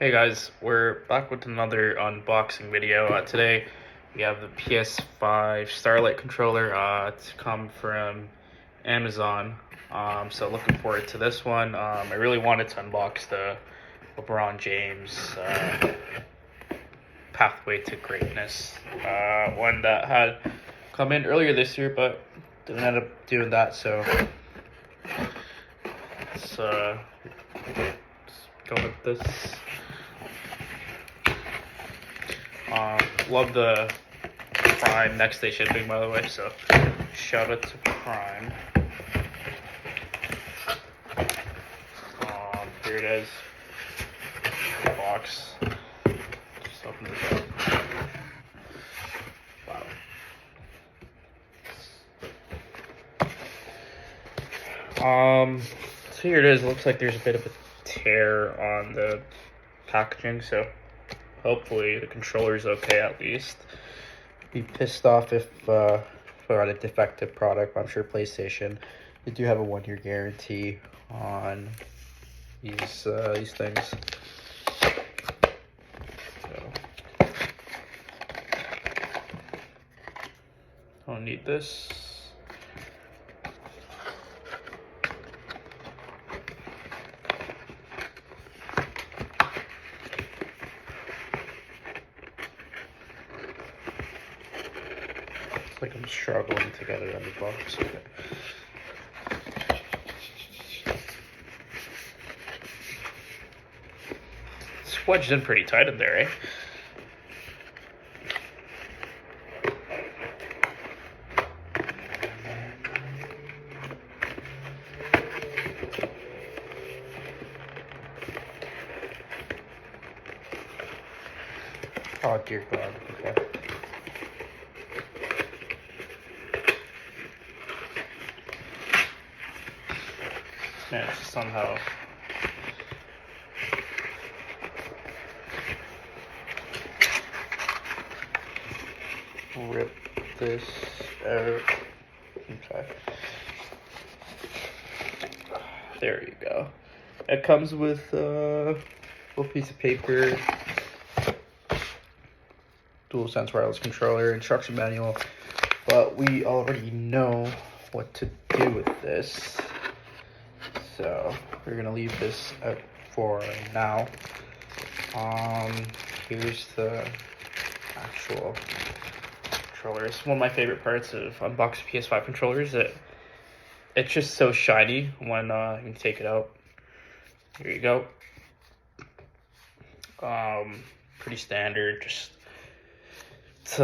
Hey guys, we're back with another unboxing video. Today we have the PS5 Starlight controller. It's come from Amazon. So looking forward to this one. I really wanted to unbox the LeBron James Pathway to Greatness one that had come in earlier this year, but didn't end up doing that. So let's go with this. Love the Prime next day shipping, by the way, so shout out to Prime. Here it is, the box. Just open this up. Wow. So here it is. It looks like there's a bit of a tear on the packaging, so hopefully the controller's okay at least. Be pissed off if I had a defective product. I'm sure PlayStation, they do have a 1-year guarantee on these things. So don't need this. Like I'm struggling to get it on the box. Okay. It's wedged in pretty tight in there, eh? Oh dear God. Okay. Managed to somehow rip this out. Okay. There you go. It comes with a little piece of paper, DualSense wireless controller, instruction manual, but we already know what to do with this. So we're gonna leave this out for now. Here's the actual controller. It's one of my favorite parts of unboxing PS5 controllers. It's just so shiny when you take it out. Here you go. Pretty standard. Just it's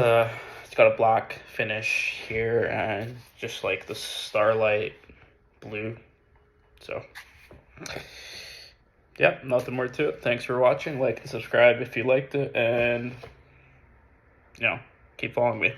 got a black finish here and just like the Starlight blue. So, yep, nothing more to it. Thanks for watching. Like and subscribe if you liked it, and keep following me.